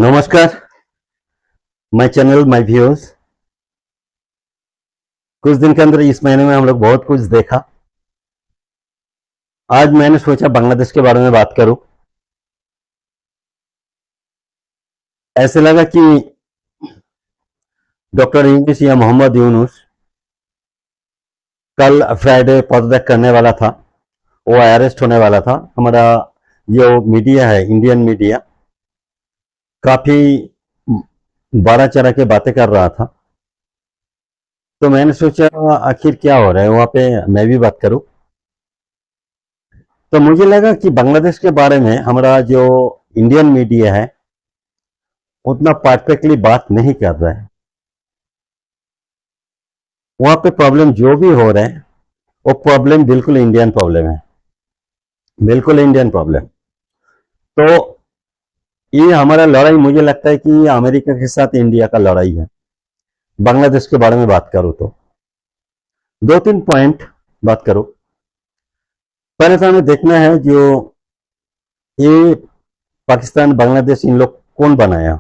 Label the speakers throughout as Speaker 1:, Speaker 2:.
Speaker 1: नमस्कार। My channel my viewers. कुछ दिन के अंदर इस महीने में हम लोग बहुत कुछ देखा। आज मैंने सोचा बांग्लादेश के बारे में बात करूं। ऐसे लगा कि डॉक्टर यूनुस या मोहम्मद यूनुस कल फ्राइडे पदत्याग करने वाला था, वो अरेस्ट होने वाला था। हमारा जो मीडिया है, इंडियन मीडिया, काफी बारह चढ़ा के बातें कर रहा था। तो मैंने सोचा आखिर क्या हो रहा है वहां पे, मैं भी बात करूं। तो मुझे लगा कि बांग्लादेश के बारे में हमारा जो इंडियन मीडिया है उतना परफेक्टली बात नहीं कर रहा है। वहां पे प्रॉब्लम जो भी हो रहा है वो प्रॉब्लम बिल्कुल इंडियन प्रॉब्लम है, बिल्कुल इंडियन प्रॉब्लम। तो ये हमारा लड़ाई, मुझे लगता है कि अमेरिका के साथ इंडिया का लड़ाई है। बांग्लादेश के बारे में बात करूं तो दो तीन पॉइंट बात करूं। पहले तो हमें देखना है जो ये पाकिस्तान बांग्लादेश, इन लोग कौन बनाया।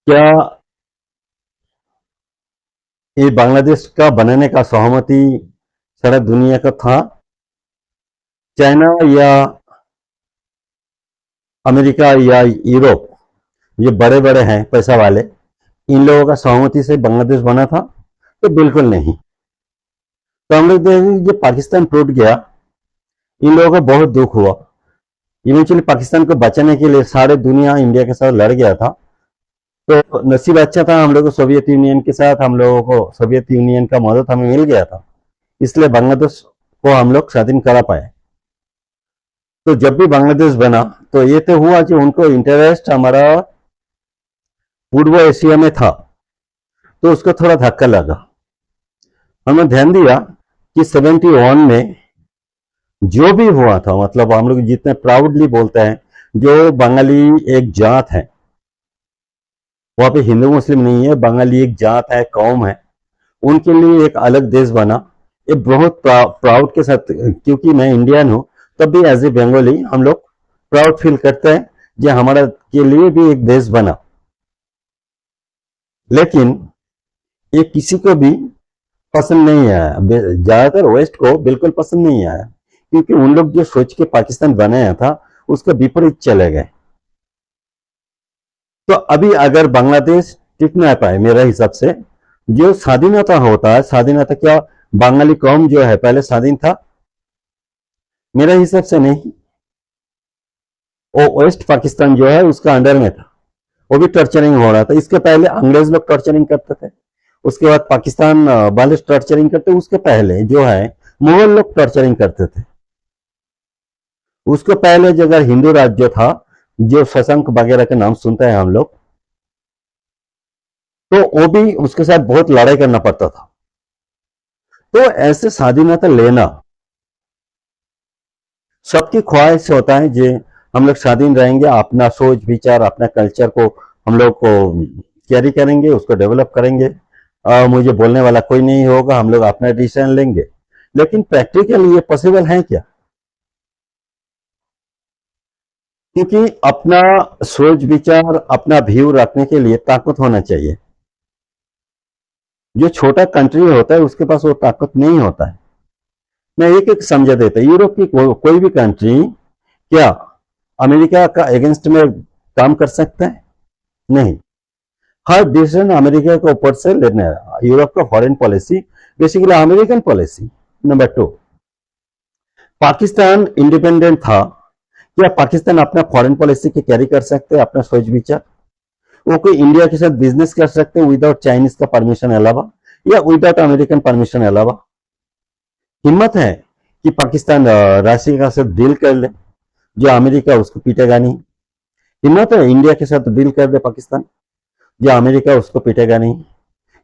Speaker 1: क्या ये बांग्लादेश का बनाने का सहमति सारा दुनिया का था? चाइना या अमेरिका या यूरोप, ये बड़े बड़े हैं पैसा वाले, इन लोगों का सहमति से बांग्लादेश बना था? तो बिल्कुल नहीं। तो हम लोग देखेंगे ये पाकिस्तान टूट गया, इन लोगों को बहुत दुख हुआ। इवेंचुअली पाकिस्तान को बचाने के लिए सारे दुनिया इंडिया के साथ लड़ गया था। तो नसीब अच्छा था हम लोग को, सोवियत यूनियन के साथ हम लोगों को सोवियत यूनियन का मदद हमें मिल गया था, इसलिए बांग्लादेश को हम लोग स्वाधीन करा पाए। तो जब भी बांग्लादेश बना तो ये तो हुआ कि उनको इंटरेस्ट हमारा पूर्व एशिया में था, तो उसको थोड़ा धक्का लगा। हमने ध्यान दिया कि 71 में जो भी हुआ था, मतलब हम लोग जितने प्राउडली बोलते हैं, जो बंगाली एक जात है, वहां पे हिंदू मुस्लिम नहीं है, बंगाली एक जात है, कौम है, उनके लिए एक अलग देश बना। ये बहुत प्राउड के साथ, क्योंकि मैं इंडियन हूं, तब भी एज ए बंगाली हम लोग प्राउड फील करते हैं जो हमारा के लिए भी एक देश बना। लेकिन ये किसी को भी पसंद नहीं आया, ज्यादातर वेस्ट को बिल्कुल पसंद नहीं आया, क्योंकि उन लोग जो सोच के पाकिस्तान बनाया था उसका विपरीत चले गए। तो अभी अगर बांग्लादेश टिक ना पाए, मेरे हिसाब से जो स्वाधीनता होता है, स्वाधीनता क्या बंगाली कौम जो है पहले स्वाधीन था? मेरे हिसाब से नहीं। वो वेस्ट पाकिस्तान जो है उसका अंडर में था, वो भी टॉर्चरिंग हो रहा था। इसके पहले अंग्रेज लोग टॉर्चरिंग करते थे, उसके बाद पाकिस्तान वाले टॉर्चरिंग करते, उसके पहले जो है मुगल लोग टॉर्चरिंग करते थे। उसके पहले जो अगर हिंदू राज्य था, जो शशांक वगैरह के नाम सुनते हैं हम लोग, तो वो भी उसके साथ बहुत लड़ाई करना पड़ता था। तो ऐसे स्वाधीनता लेना सबकी ख्वाहिश होता है जे हम लोग स्वाधीन रहेंगे, अपना सोच विचार अपना कल्चर को हम लोग को कैरी करेंगे, उसको डेवलप करेंगे, मुझे बोलने वाला कोई नहीं होगा, हम लोग अपना डिसीजन लेंगे। लेकिन प्रैक्टिकली ये पॉसिबल है क्या? क्योंकि अपना सोच विचार अपना व्यू रखने के लिए ताकत होना चाहिए। जो छोटा कंट्री होता है उसके पास वो ताकत नहीं होता है। मैं एक एक समझा देता, यूरोप की कोई भी कंट्री क्या अमेरिका का अगेंस्ट में काम कर सकता है? नहीं। हर डिसीजन अमेरिका के ऊपर से लेना है। यूरोप का foreign policy basically American policy. Number 2, Pakistan independent था, क्या पाकिस्तान अपना फॉरेन पॉलिसी के कैरी कर सकते हैं, अपना सोच विचार? वो कोई इंडिया के साथ बिजनेस कर सकते हैं विदाउट चाइनीज का परमिशन अलावा, या विदाउट अमेरिकन परमिशन अलावा? हिम्मत है कि पाकिस्तान रशिया का साथ डील कर ले, जो अमेरिका उसको पीटेगा नहीं? हिम्मत है इंडिया के साथ डील कर दे पाकिस्तान, जो अमेरिका उसको पीटेगा नहीं?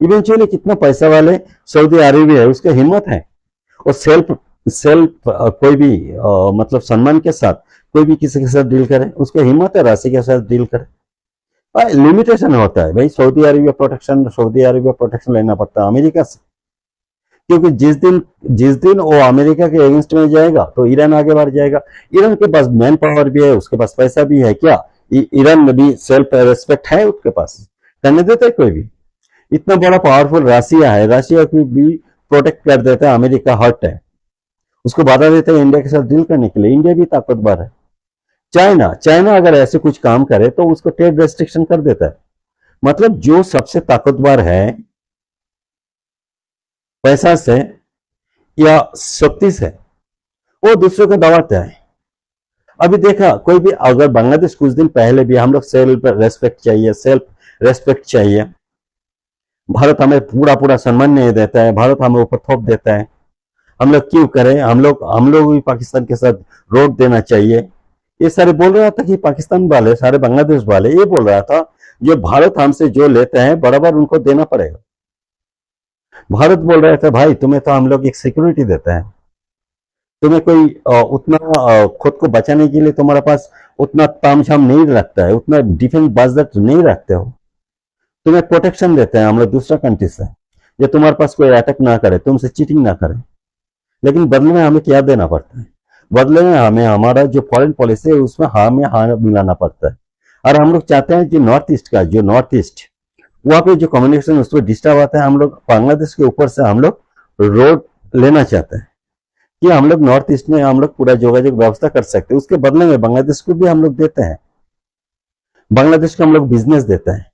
Speaker 1: इवेंचुअली कितना पैसा वाले सऊदी अरेबिया है, उसका हिम्मत है और सेल्फ सेल्फ कोई भी मतलब सम्मान के साथ कोई भी किसी के साथ डील करे, उसका हिम्मत है रशिया के साथ डील करे? लिमिटेशन होता है भाई, सऊदी अरेबिया प्रोटेक्शन लेना पड़ता है अमेरिका से, क्योंकि जिस दिन वो अमेरिका के अगेंस्ट में जाएगा तो ईरान आगे बढ़ जाएगा। ईरान के पास मैन पावर भी है, उसके पास पैसा भी है, क्या ईरान में भी सेल्फ रेस्पेक्ट है उसके पास, करने देता है कोई भी? इतना बड़ा पावरफुल रशिया है, रशिया को भी प्रोटेक्ट कर देता है, अमेरिका हर्ट है, उसको बाधा देता है इंडिया के साथ डील करने के लिए। इंडिया भी ताकतवर है। चाइना चाइना अगर ऐसे कुछ काम करे तो उसको ट्रेड रेस्ट्रिक्शन कर देता है। मतलब जो सबसे ताकतवर है पैसा से या शक्ति से, वो दूसरों को दबाता है। अभी देखा कोई भी, अगर बांग्लादेश कुछ दिन पहले भी हम लोग सेल्फ रेस्पेक्ट चाहिए, सेल्फ रेस्पेक्ट चाहिए, भारत हमें पूरा पूरा सम्मान नहीं देता है, भारत हमें ऊपर थोप देता है, हम लोग क्यों करें, हम लोग भी पाकिस्तान के साथ रोक देना चाहिए, ये सारे बोल रहा था कि पाकिस्तान वाले, सारे बांग्लादेश वाले ये बोल रहा था जो भारत हमसे जो लेते हैं बराबर उनको देना पड़ेगा। भारत बोल रहा था भाई तुम्हें तो हम लोग एक सिक्योरिटी देते हैं, तुम्हें कोई उतना खुद को बचाने के लिए तुम्हारे पास उतना तामझाम नहीं रखता है, उतना डिफेंस बजट नहीं रखते हो, तुम्हें प्रोटेक्शन देते हैं हम लोग दूसरा कंट्री से, जो तुम्हारे पास कोई अटैक ना करे, तुमसे चीटिंग ना करे। लेकिन बदले में हमें क्या देना पड़ता है? बदले में हमें हमारा जो फॉरेन पॉलिसी है उसमें हमें हाँ मिलाना पड़ता है। और हम लोग चाहते हैं कि नॉर्थ ईस्ट वहां पे जो कम्युनिकेशन उसको डिस्टर्ब आता है, हम लोग बांग्लादेश के ऊपर से हम लोग रोड लेना चाहते हैं कि हम लोग नॉर्थ ईस्ट में हम लोग पूरा योगायोग व्यवस्था कर सकते हैं। उसके बदले में बांग्लादेश को भी हम लोग देते हैं, बांग्लादेश को हम लोग बिजनेस देते हैं,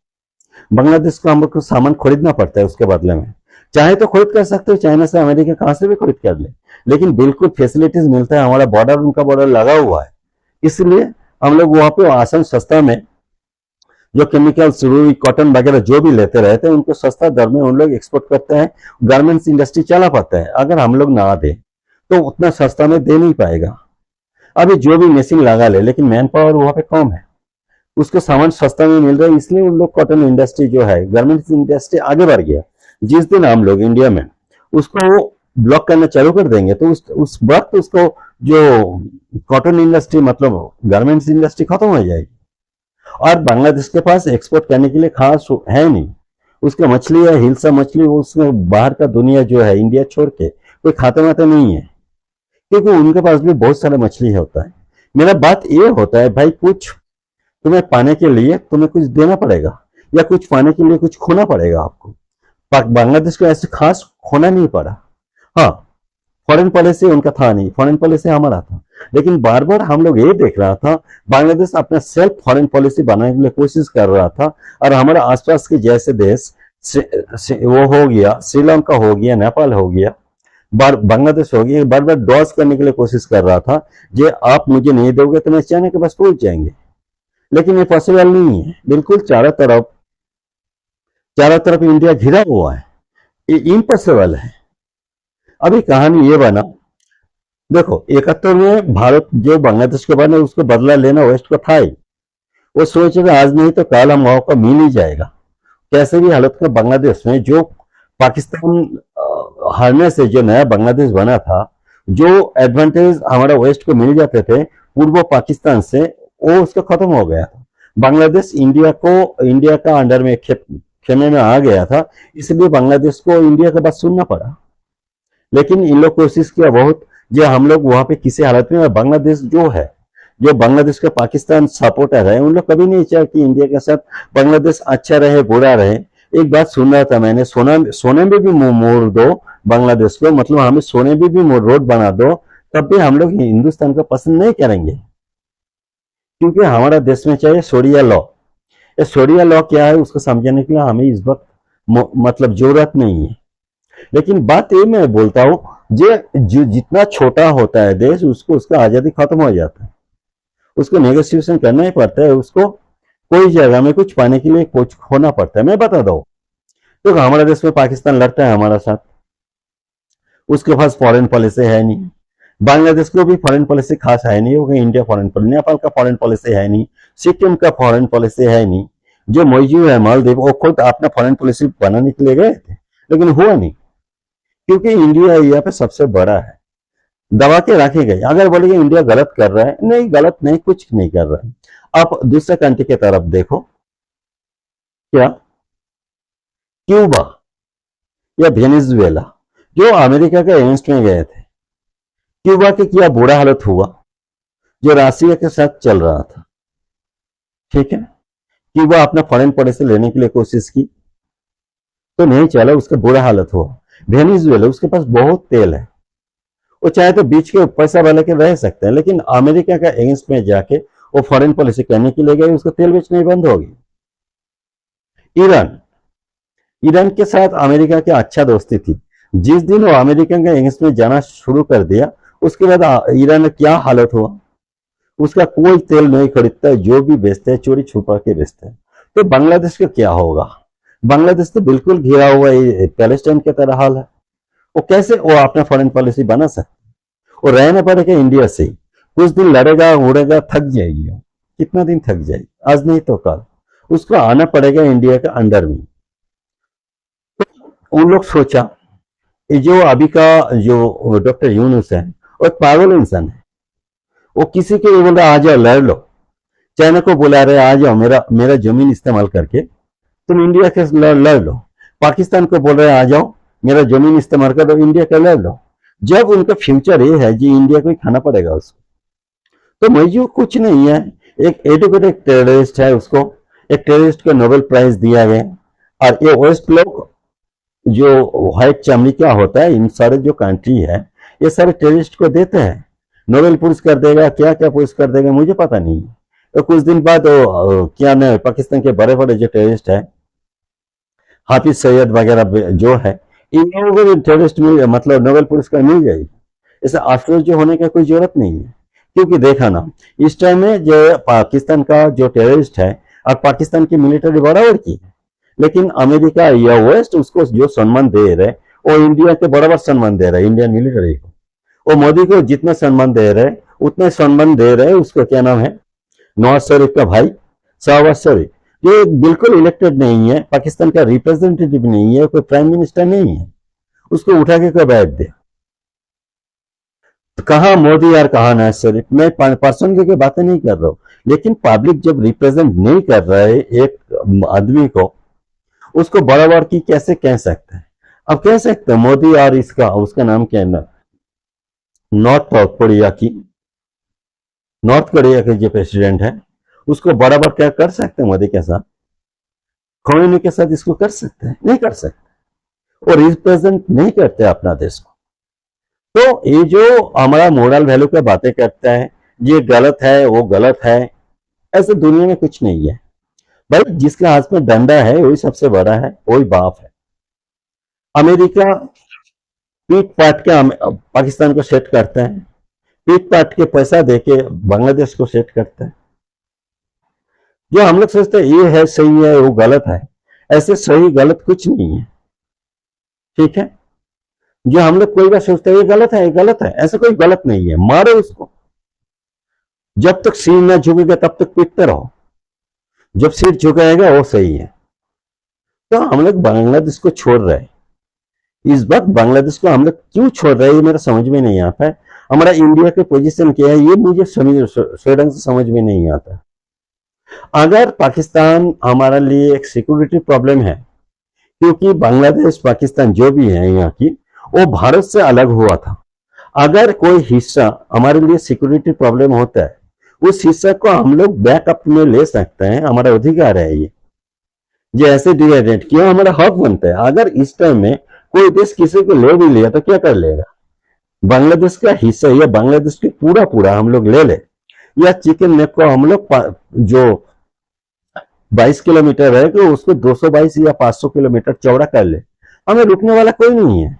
Speaker 1: बांग्लादेश को हम लोग को सामान खरीदना पड़ता है उसके बदले में। चाहे तो खरीद कर सकते हो, चाइना से, अमेरिका, कहां से भी खरीद कर ले, लेकिन बिल्कुल फैसिलिटीज मिलता है। हमारा बॉर्डर उनका बॉर्डर लगा हुआ है, इसलिए हम लोग वहां पे आसान सस्ता में जो केमिकल्स, रुई, कॉटन वगैरह जो भी लेते रहते हैं उनको सस्ता दर में उन लोग एक्सपोर्ट करते हैं। गारमेंट्स इंडस्ट्री चला पाता है। अगर हम लोग ना दे तो उतना सस्ता में दे नहीं पाएगा। अभी जो भी मशीन लगा ले, लेकिन मैन पावर वहां पे कम है, उसको सामान सस्ता में मिल रहा है, इसलिए उन लोग कॉटन इंडस्ट्री जो है, गारमेंट्स इंडस्ट्री आगे बढ़ गया। जिस दिन हम लोग इंडिया में उसको ब्लॉक करना चालू कर देंगे तो उस वक्त उसको जो कॉटन इंडस्ट्री मतलब गारमेंट्स इंडस्ट्री खत्म हो जाएगी। और बांग्लादेश के पास एक्सपोर्ट करने के लिए खास है नहीं, उसका मछली है हिल्सा मछली, उसमें बाहर का दुनिया जो है इंडिया छोड़ के कोई खाता वाता नहीं है, क्योंकि उनके पास भी बहुत सारा मछली होता है। मेरा बात ये होता है भाई, कुछ तुम्हें पाने के लिए तुम्हें कुछ देना पड़ेगा, या कुछ पाने के लिए कुछ खोना पड़ेगा आपको। बांग्लादेश को ऐसे खास खोना नहीं पड़ा। हाँ, फॉरेन पॉलिसी उनका था नहीं, फॉरेन पॉलिसी हमारा था। लेकिन बार बार हम लोग ये देख रहा था बांग्लादेश अपना सेल्फ फॉरेन पॉलिसी बनाने के लिए कोशिश कर रहा था, और हमारे आसपास के जैसे देश वो हो गया, श्रीलंका हो गया, नेपाल हो गया, बांग्लादेश हो गया, बार बार डॉज करने के लिए कोशिश कर रहा था, जे आप मुझे नहीं दोगे तो मैं चाइना के पास पहुंच जाएंगे। लेकिन ये पॉसिबल नहीं है। बिल्कुल चारों तरफ इंडिया घिरा हुआ है, ये इम्पॉसिबल है। अभी कहानी ये बना, देखो 71 में भारत जो बांग्लादेश के बने उसको बदला लेना वेस्ट को था ही। वो सोचेगा आज नहीं तो कल हम मौका मिल ही जाएगा। कैसे भी हालत में बांग्लादेश में जो पाकिस्तान हारने से जो नया बांग्लादेश बना था, जो एडवांटेज हमारा वेस्ट को मिल जाते थे पूर्व पाकिस्तान से, वो उसका खत्म हो गया था। बांग्लादेश इंडिया का अंडर में खेमे में आ गया था, इसलिए बांग्लादेश को इंडिया का बात सुनना पड़ा। लेकिन इन लोग कोशिश किया बहुत, जो हम लोग वहां पे किसी हालत में, बांग्लादेश जो है, जो बांग्लादेश का पाकिस्तान सपोर्टर है, उन लोग कभी नहीं चाहे कि इंडिया के साथ बांग्लादेश अच्छा रहे बुरा रहे। एक बात सुन रहा था मैंने, सोने में भी मोड़ दो बांग्लादेश को, मतलब हमें सोने में भी रोड बना दो, तब भी हम लोग हिंदुस्तान को पसंद नहीं करेंगे, क्योंकि हमारा देश में चाहिए शरिया लॉ। ये शरिया लॉ क्या है उसको समझने के लिए हमें इस वक्त मतलब जरूरत नहीं है। लेकिन बात ये मैं बोलता हूं, जो जितना छोटा होता है देश, उसको उसका आजादी खत्म हो जाता है, उसको नेगोशिएशन करना ही पड़ता है, उसको कोई जगह में कुछ पाने के लिए कुछ खोना पड़ता है। मैं बता दू, तो हमारे देश में पाकिस्तान लड़ता है हमारा साथ, उसके पास फॉरेन पॉलिसी है नहीं। बांग्लादेश को भी फॉरेन पॉलिसी खास है नहीं, क्योंकि इंडिया फॉरेन पॉलिसी, नेपाल का फॉरेन पॉलिसी है नहीं, सिक्किम का फॉरेन पॉलिसी है नहीं। जो मौजू है मालदीव, वो खुद अपना फॉरेन पॉलिसी बनाने के लिए गए थे, लेकिन हुआ नहीं, क्योंकि इंडिया यहाँ पे सबसे बड़ा है, दबा के रखे गए। अगर बोलेंगे इंडिया गलत कर रहा है, नहीं गलत नहीं, कुछ नहीं कर रहा है। आप दूसरे कंट्री की तरफ देखो, क्या क्यूबा या वेनेजुएला, जो अमेरिका के अगेंस्ट में गए थे, क्यूबा के क्या बुरा हालत हुआ, जो रसिया के साथ चल रहा था। ठीक है, कि वो अपना फॉरेन पॉलिसी लेने के लिए कोशिश की तो नहीं चला, उसका बुरा हालत हुआ। वेनेजुएला उसके पास बहुत तेल है, वो चाहे तो बीच के पैसा वाले के रह सकते हैं, लेकिन अमेरिका का अगेंस्ट में जाके वो फॉरेन पॉलिसी करने के लिए गए, उसका तेल बेचना ही बंद हो गई। ईरान, ईरान के साथ अमेरिका की अच्छा दोस्ती थी। जिस दिन वो अमेरिका के अगेंस्ट में जाना शुरू कर दिया, उसके बाद ईरान में क्या हालत हुआ, उसका कोई तेल नहीं खरीदता है, जो भी बेचते हैं चोरी छुपा के बेचते हैं। तो बांग्लादेश का क्या होगा? बांग्लादेश तो बिल्कुल घिरा हुआ है, पैलेस्टाइन की तरह हाल है। वो कैसे वो अपना फॉरेन पॉलिसी बना सकते? वो रहना पड़ेगा इंडिया से ही। कुछ दिन लड़ेगा उड़ेगा, थक जाएगी वो। कितना दिन थक जाएगी, आज नहीं तो कल उसको आना पड़ेगा इंडिया के अंडर में। उन लोग सोचा, ये जो अभी का जो डॉक्टर यूनुस है और पागल इंसान है, वो किसी के लिए बोल रहा आ जाओ लड़ लो, चाइना को बुला रहे आ जाओ मेरा मेरा जमीन इस्तेमाल करके तुम इंडिया के लड़ लो, पाकिस्तान को बोल रहे आ जाओ मेरा जमीन इस्तेमाल कर दो, इंडिया का लड़ लो। जब उनका फ्यूचर ये है जी इंडिया को ही खाना पड़ेगा उसको, तो मौजूद कुछ नहीं है। एक एडुकेटेड टेररिस्ट है, उसको एक टेररिस्ट को नोबेल प्राइज दिया गया। और ये वेस्ट लोग जो व्हाइट चमड़ी क्या होता है, इन सारे जो कंट्री है ये सारे टेररिस्ट को देते हैं। नोबेल पुरस्कार देगा, क्या क्या पुरस्कार देगा मुझे पता नहीं। तो कुछ दिन बाद क्या ना पाकिस्तान के बड़े बड़े जो टेररिस्ट है, हाफिज सैयद वगैरह जो है, इन लोगों को भी टेररिस्ट मिल मतलब नोबेल पुरस्कार मिल जाएगी। इसे आश्चर्य होने का कोई जरूरत नहीं है, क्योंकि देखा ना इस टाइम में जो पाकिस्तान का जो टेररिस्ट है और पाकिस्तान की मिलिट्री बराबर की है, लेकिन अमेरिका या वेस्ट उसको जो सम्मान दे रहे वो इंडिया के बराबर सम्मान दे रहे, इंडियन मिलिट्री को। वो मोदी को जितना सम्मान दे रहे उतना सम्मान दे रहे उसको, क्या नाम है, नवाज शरीफ का भाई शहबाज शरीफ, जो बिल्कुल इलेक्टेड नहीं है, पाकिस्तान का रिप्रेजेंटेटिव नहीं है, कोई प्राइम मिनिस्टर नहीं है, उसको उठा के कोई बैठ दे। तो कहा मोदी और कहा नवाज शरीफ, मैं पर्सन की बातें नहीं कर रहा हूं, लेकिन पब्लिक जब रिप्रेजेंट नहीं कर रहा है एक आदमी को, उसको बराबर की कैसे कह सकते हैं? अब कह सकते हैं मोदी और इसका उसका नाम क्या है, नॉर्थ कोरिया की, नॉर्थ कोरिया के जो प्रेसिडेंट है उसको बराबर क्या कर सकते हैं मोदी के साथ? खोमेनी के साथ इसको कर सकते हैं? नहीं कर सकते। और रिप्रेजेंट नहीं करते अपना देश को। तो ये जो हमारा मोरल वैल्यू की बातें करता है, ये गलत है वो गलत है, ऐसे दुनिया में कुछ नहीं है भाई। जिसके हाथ में डंडा है वही सबसे बड़ा है, वही बाप है। अमेरिका पीट पाट के पाकिस्तान को सेट करता है, पीट पाट के पैसा देके बांग्लादेश को सेट करता है। जो हम लोग सोचते हैं ये है सही है वो गलत है, ऐसे सही गलत कुछ नहीं है, ठीक है। जो हम लोग कोई बात सोचते हैं ये गलत है ये गलत है, ऐसा कोई गलत नहीं है, मारो उसको। जब तक सिर ना झुकेगा तब तक पीटते रहो, जब सिर झुकाएगा वो सही है। तो हम लोग बांग्लादेश को छोड़ रहे हैं। इस वक्त बांग्लादेश को हम लोग क्यों छोड़ रहे हैं ये मेरा समझ में नहीं आता है। हमारा इंडिया की पोजीशन क्या है ये मुझे ढंग से समझ में नहीं आता। अगर पाकिस्तान हमारे लिए एक सिक्योरिटी प्रॉब्लम है, क्योंकि बांग्लादेश पाकिस्तान जो भी है यहाँ की वो भारत से अलग हुआ था। अगर कोई हिस्सा हमारे लिए सिक्योरिटी प्रॉब्लम होता है, उस हिस्सा को हम लोग बैकअप में ले सकते हैं, हमारा अधिकार है ये ऐसे डिवाइडेड क्यों, हमारा हक बनता है। अगर इस टाइम में कोई देश किसी को ले भी लिया तो क्या कर लेगा? बांग्लादेश का हिस्सा या बांग्लादेश के पूरा पूरा हम लोग ले ले, या चिकन नेक को हम लोग जो 22 किलोमीटर है कि उसको 222 या 500 किलोमीटर चौड़ा कर ले, हमें रुकने वाला कोई नहीं है।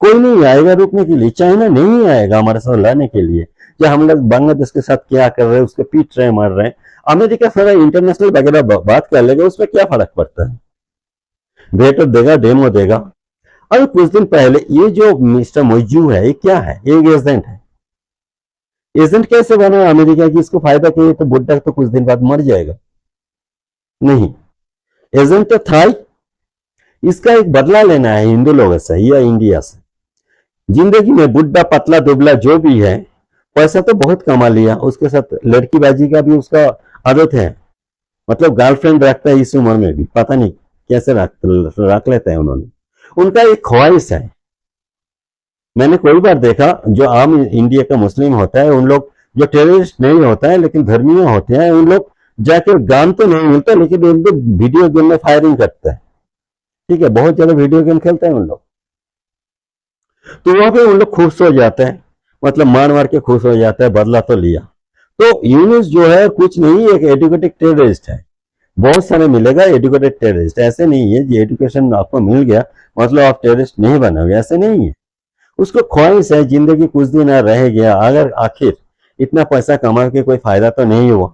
Speaker 1: कोई नहीं आएगा रुकने के लिए, चाइना नहीं आएगा हमारे साथ लड़ने के लिए। या हम लोग बांग्लादेश के साथ क्या कर रहे हैं, उसको पीट रहे मार रहे हैं, अमेरिका सारा इंटरनेशनल वगैरह बात कर लेगा, उसमें क्या फर्क पड़ता है? वेटर देगा, डेमो देगा। अभी कुछ दिन पहले ये जो मिस्टर मोइजू है ये क्या है? ये एजेंट है। एजेंट कैसे बना अमेरिका की? इसको फायदा क्या है? तो बुड्ढा तो कुछ दिन बाद मर जाएगा। नहीं, एजेंट तो था ही। इसका एक बदला लेना है हिंदू लोगों से या इंडिया से। जिंदगी में बुड्ढा पतला दुबला जो भी है, पैसा तो बहुत कमा लिया, उसके साथ लड़कीबाजी का भी उसका आदत है, मतलब गर्लफ्रेंड रखता है इस उम्र में भी, पता नहीं कैसे रख लेते हैं उन्होंने। उनका एक ख्वाहिश है। मैंने कई बार देखा जो आम इंडिया का मुस्लिम होता है, उन लोग जो टेररिस्ट नहीं होता है लेकिन धर्मीय होते हैं, उन लोग जाके गान तो नहीं मिलता, लेकिन एक दो वीडियो गेम में फायरिंग करता है। ठीक है, बहुत ज्यादा वीडियो गेम खेलते हैं उन लोग, तो वहां पे उन लोग खुश हो जाते हैं, मतलब मार मार के खुश हो जाता है, बदला तो लिया। तो यूनुस जो है कुछ नहीं, एक एडुकेटेड टेररिस्ट है। बहुत सारे मिलेगा एडुकेटेड टेररिस्ट, ऐसे नहीं है कि एजुकेशन आपको मिल गया मतलब आप टेररिस्ट नहीं बनोगे, ऐसे नहीं है। उसको ख्वाहिश है जिंदगी कुछ दिन रह गया, अगर आखिर इतना पैसा कमा के कोई फायदा तो नहीं हुआ,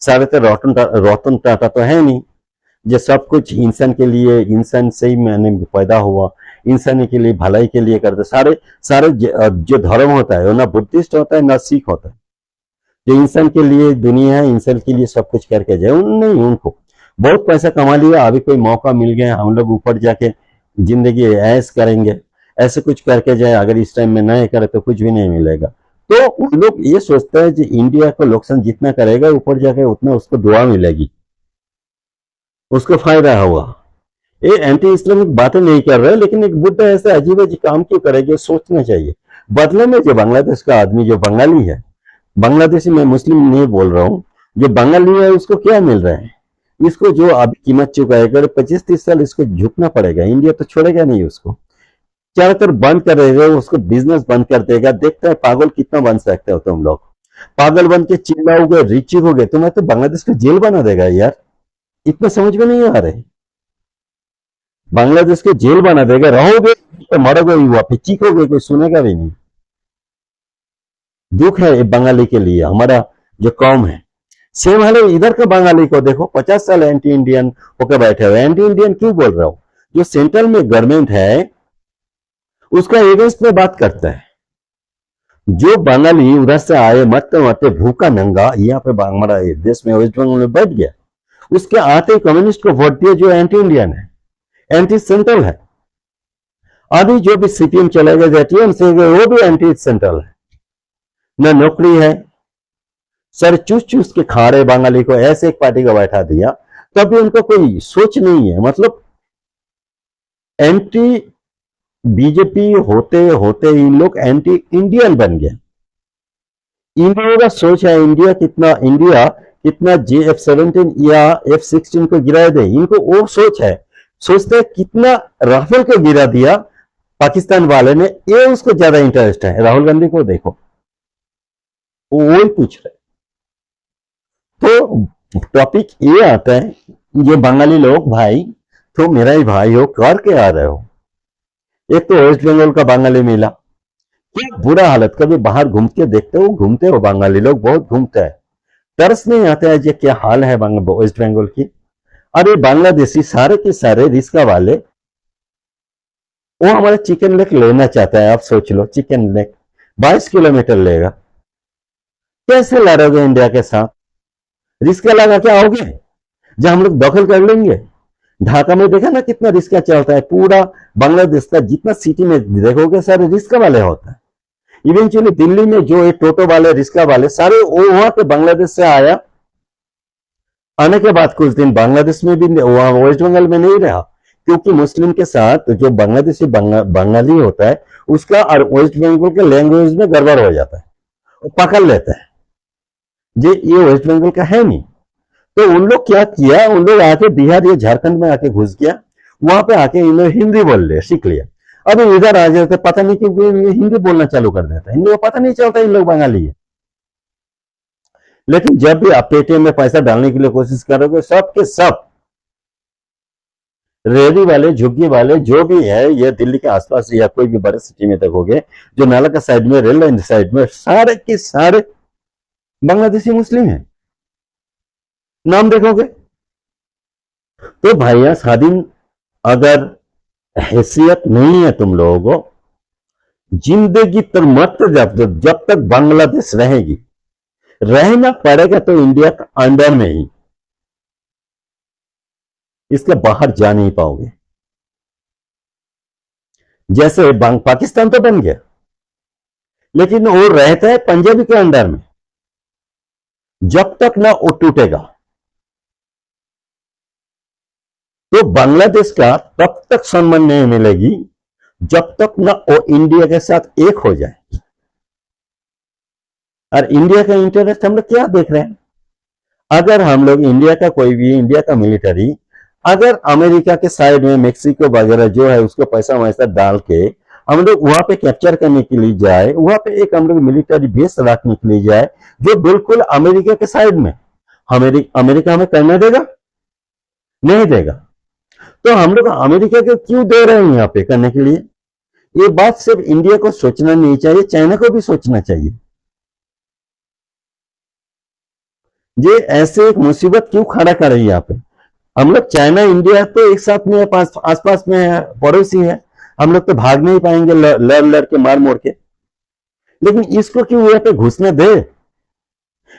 Speaker 1: सारे तो रतन टाटा तो है नहीं जो सब कुछ इंसान के लिए, इंसान से ही मैंने पैदा हुआ, इंसान के लिए भलाई के लिए करते। सारे सारे जो धर्म होता है वो ना बुद्धिस्ट होता है ना सिख होता है, जो इंसान के लिए दुनिया है, इंसान के लिए सब कुछ करके जाए। नहीं, उनको बहुत पैसा कमा लिया, अभी कोई मौका मिल गया हम लोग ऊपर जाके जिंदगी ऐश करेंगे, ऐसे कुछ करके जाए, अगर इस टाइम में नहीं करे तो कुछ भी नहीं मिलेगा। तो उन लोग ये सोचते हैं कि इंडिया को नुकसान जितना करेगा ऊपर जाके उतना उसको दुआ मिलेगी, उसको फायदा होगा। ये एंटी इस्लामिक बातें नहीं कर रहे, लेकिन एक बुद्धा ऐसे अजीब अजीब काम क्यों करेगा, सोचना चाहिए। बदले में जो बांग्लादेश का आदमी जो बंगाली है, बांग्लादेशी, मैं मुस्लिम नहीं बोल रहा हूँ, जो बंगाली है उसको क्या मिल रहा है, इसको जो अभी कीमत चुकाएगा 25-30 साल इसको झुकना पड़ेगा, इंडिया तो छोड़ेगा नहीं उसको, चारों तरफ बंद कर देगा उसको, बिजनेस बंद कर देगा। देखते हैं पागल कितना बन सकते हो तुम लोग, पागल बन के चिल्लाओगे, रिची हो गए, तुम्हें तो बांग्लादेश को जेल बना देगा यार, इतना समझ में नहीं आ रहे। बांग्लादेश को जेल बना देगा, रहोगे तो मरोगे ही, वहां पे चीखोगे, कोई सुनेगा भी नहीं। दुख है बंगाली के लिए, हमारा जो कौम है। सेम हाल इधर का बंगाली को देखो, 50 साल एंटी इंडियन होकर बैठे हुए। एंटी इंडियन क्यों बोल रहा हूं, जो सेंट्रल में गवर्नमेंट है उसका एगेंस्ट में बात करता है। जो बंगाली उधर से आए मरते मरते भूखा नंगा यहाँ पे हमारा देश में वेस्ट बंगाल में बैठ गया, उसके आते ही कम्युनिस्ट को वोट दिया जो एंटी इंडियन है, एंटी सेंट्रल है। अभी जो भी सीपीएम चलेगा, जेटीएम से वो भी एंटी सेंट्रल है, न नौकरी है, सर चूस चूस के खा रहे बंगाली को, ऐसे एक पार्टी को बैठा दिया, तभी उनको कोई सोच नहीं है। मतलब एंटी बीजेपी होते होते इन लोग एंटी इंडियन बन गए। इंडिया का सोच है इंडिया कितना JF-17 या F-16 को गिरा दे, इनको वो सोच है। सोचते हैं कितना राफेल को गिरा दिया पाकिस्तान वाले ने, ये उसको ज्यादा इंटरेस्ट है। राहुल गांधी को देखो, वो ही पूछ रहे। तो टॉपिक ये आता है, ये बंगाली लोग भाई तो मेरा ही भाई हो, करके आ रहे हो। एक तो वेस्ट बंगाल का बंगाली मिला, क्या बुरा हालत, कभी बाहर घूम के देखते हो बंगाली लोग बहुत घूमते हैं, तरस नहीं आता है ये क्या हाल है वेस्ट बंगाल की। अरे बांग्लादेशी सारे के सारे रिस्का वाले, वो हमारा चिकन लेग लेना चाहता है। आप सोच लो, चिकन लेग 22 किलोमीटर लेगा, कैसे लड़ोगे इंडिया के साथ, रिस्का लगा के आओगे जहां हम लोग दखल कर लेंगे। ढाका में देखा ना कितना रिस्का चलता है, पूरा बांग्लादेश का जितना सिटी में देखोगे सारे रिस्का वाले होता है। इवेंचुअली दिल्ली में जो ये टोटो वाले, रिस्का वाले सारे वो वहां पे बांग्लादेश से आया, आने के बाद कुछ दिन बांग्लादेश में भी, वहां वेस्ट बंगाल में नहीं रहा, क्योंकि मुस्लिम के साथ जो बांग्लादेशी बंगाली होता है उसका और वेस्ट बंगाल के लैंग्वेज में गड़बड़ हो जाता है, वो पकड़ लेता है ये वेस्ट बंगाल का है नहीं। तो उन लोग क्या किया, उन लोग आके बिहार या झारखंड में आके घुस गया, वहां पे आके इन लोग हिंदी बोल रहे, सीख लिया। अभी इधर आ जाते पता नहीं क्यों हिंदी बोलना चालू कर देता है, इन लोग पता नहीं चलता इन लोग बंगाली है। लेकिन जब भी आप पेटीएम में पैसा डालने के लिए कोशिश करोगे, सब के सब रेहड़ी वाले, झुग्गी वाले जो भी है, ये दिल्ली के आसपास या कोई भी बड़े सिटी में देखोगे, जो नाला का साइड में, रेल लाइन साइड में, सारे के सारे बांग्लादेशी मुस्लिम है, नाम देखोगे। तो भैया स्वाधीन अगर हैसियत नहीं है तुम लोगों को, जिंदगी तक मत, जब तक बांग्लादेश रहेगी, रहना पड़ेगा तो इंडिया का अंडर में ही, इसके बाहर जा नहीं पाओगे। जैसे पाकिस्तान तो बन गया, लेकिन वो रहता है पंजाबी के अंडर में, जब तक ना वो टूटेगा। तो बांग्लादेश का तब तक सम्मान नहीं मिलेगी जब तक ना वो इंडिया के साथ एक हो जाए। और इंडिया का इंटरेस्ट हम लोग क्या देख रहे हैं, अगर हम लोग इंडिया का कोई भी इंडिया का मिलिट्री अगर अमेरिका के साइड में मेक्सिको वगैरह जो है उसको पैसा वैसा डाल के हम लोग वहां पे कैप्चर करने के लिए जाए, वहां पे एक हम लोग मिलिट्री बेस रखने के लिए जाए जो बिल्कुल अमेरिका के साइड में, अमेरिका हमें करने देगा? नहीं देगा। तो हम लोग अमेरिका को क्यों दे रहे हैं यहाँ पे करने के लिए? ये बात सिर्फ इंडिया को सोचना नहीं चाहिए, चाइना को भी सोचना चाहिए। ये ऐसे एक मुसीबत क्यों खड़ा कर रही है यहाँ पे? हम लोग चाइना इंडिया तो एक साथ में आसपास में है, पड़ोसी है, हम लोग तो भाग नहीं पाएंगे लड़ लड़ के मार मोड़ के, लेकिन इसको क्यों यहाँ पे घुसने दे?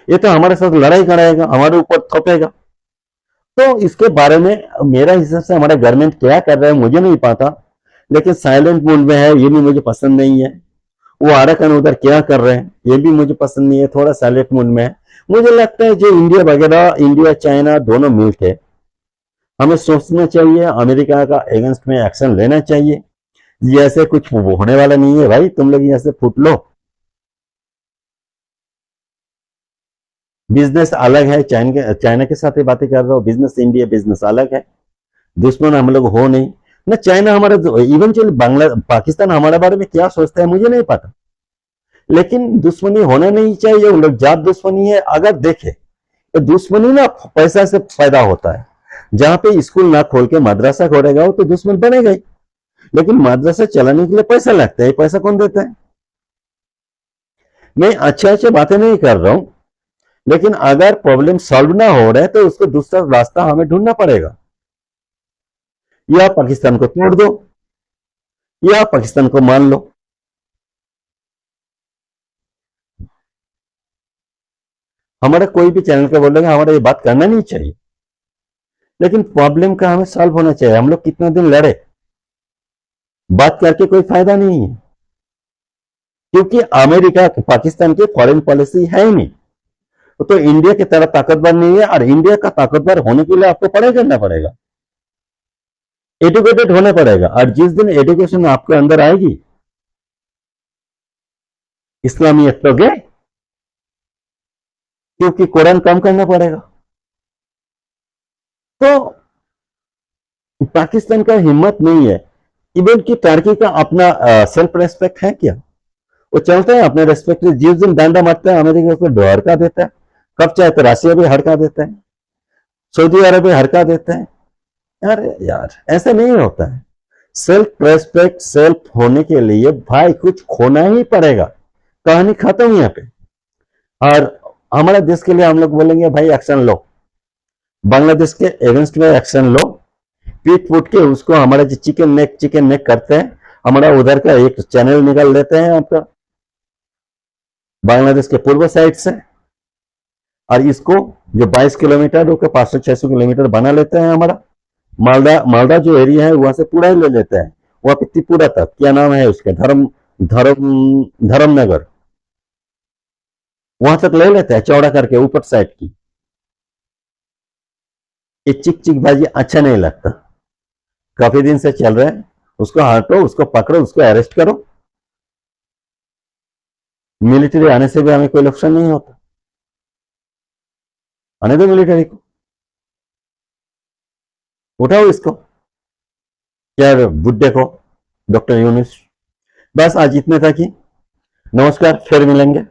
Speaker 1: ये तो हमारे साथ लड़ाई कराएगा, हमारे ऊपर थोपेगा। तो इसके बारे में मेरा हिसाब से हमारा गवर्नमेंट क्या कर रहा है मुझे नहीं पता, लेकिन साइलेंट मोड में है, ये भी मुझे पसंद नहीं है। वो आरक्षण उधर क्या कर रहे हैं ये भी मुझे पसंद नहीं है, थोड़ा साइलेंट मोड में है। मुझे लगता है जो इंडिया वगैरह, इंडिया चाइना दोनों मिलकर हमें सोचना चाहिए, अमेरिका का अगेंस्ट में एक्शन लेना चाहिए। ये ऐसे कुछ होने वाला नहीं है भाई, तुम लोग यहाँ से फूट लो। बिजनेस अलग है, चाइना के साथ ही बातें कर रहा हूँ, बिजनेस इंडिया बिजनेस अलग है, दुश्मन हम लोग हो नहीं ना। चाइना हमारा इवेंचुअली बांग्ला पाकिस्तान हमारे बारे में क्या सोचता है मुझे नहीं पता, लेकिन दुश्मनी होना नहीं चाहिए। उन लोग जात दुश्मनी है अगर देखे तो दुश्मनी ना पैसा से पैदा होता है। जहां पे स्कूल ना खोल के मदरसा खोलेगा वो तो दुश्मन बनेगा ही, लेकिन मदरसा चलाने के लिए पैसा लगता है, पैसा कौन देता है? मैं अच्छे अच्छे बातें नहीं कर रहा हूं, लेकिन अगर प्रॉब्लम सॉल्व ना हो रहा है तो उसको दूसरा रास्ता हमें ढूंढना पड़ेगा। या पाकिस्तान को तोड़ दो या पाकिस्तान को मान लो। हमारा कोई भी चैनल का बोलेगा हमारा ये बात करना नहीं चाहिए, लेकिन प्रॉब्लम का हमें सॉल्व होना चाहिए। हम लोग कितना दिन लड़े, बात करके कोई फायदा नहीं है, क्योंकि अमेरिका पाकिस्तान की फॉरेन पॉलिसी है ही नहीं। तो इंडिया की तरह ताकतवर नहीं है, और इंडिया का ताकतवर होने के लिए आपको पढ़ाई करना पड़ेगा, एजुकेटेड होना पड़ेगा। और जिस दिन एजुकेशन आपके अंदर आएगी, इस्लामियत तो गए, क्योंकि कुरान कम करना पड़ेगा। तो पाकिस्तान का हिम्मत नहीं है, इवन की टर्की का अपना सेल्फ रेस्पेक्ट है क्या? वो चलते हैं अपने रेस्पेक्ट, जिस दिन डंडा मारता है अमेरिका को हड़का देता है, कब चाहे तो रशिया भी हड़का देता है, सऊदी अरब भी हड़का देता है। यार यार ऐसा नहीं होता है। सेल्फ रेस्पेक्ट सेल्फ होने के लिए भाई कुछ खोना ही पड़ेगा, कहानी खत्म यहाँ पे। और हमारे देश के लिए हम लोग बोलेंगे भाई एक्शन लो, बांग्लादेश के अगेंस्ट में एक्शन लो, पीट फूट के उसको हमारा जो चिकन नेक करते हैं, हमारा उधर का एक चैनल निकाल देते हैं आपका बांग्लादेश के पूर्व साइड से, और इसको जो 22 किलोमीटर 500-600 किलोमीटर बना लेते हैं। हमारा मालदा जो एरिया है वहां से पूरा ही ले लेते हैं, वहां पे त्रिपुरा तक, क्या नाम है उसका, धर्मनगर, वहां तक ले लेते हैं चौड़ा करके ऊपर साइड की। ये चिक बाजी अच्छा नहीं लगता, काफी दिन से चल रहे हैं। उसको हटो, उसको पकड़ो, उसको अरेस्ट करो। मिलिट्री आने से भी हमें कोई नुकसान नहीं होता, आने दो मिलिट्री को, उठाओ इसको, क्या बुड्ढे को, डॉक्टर यूनुस। बस आज इतने तक ही, नमस्कार, फिर मिलेंगे।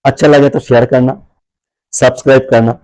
Speaker 1: अच्छा लगे तो शेयर करना, सब्सक्राइब करना।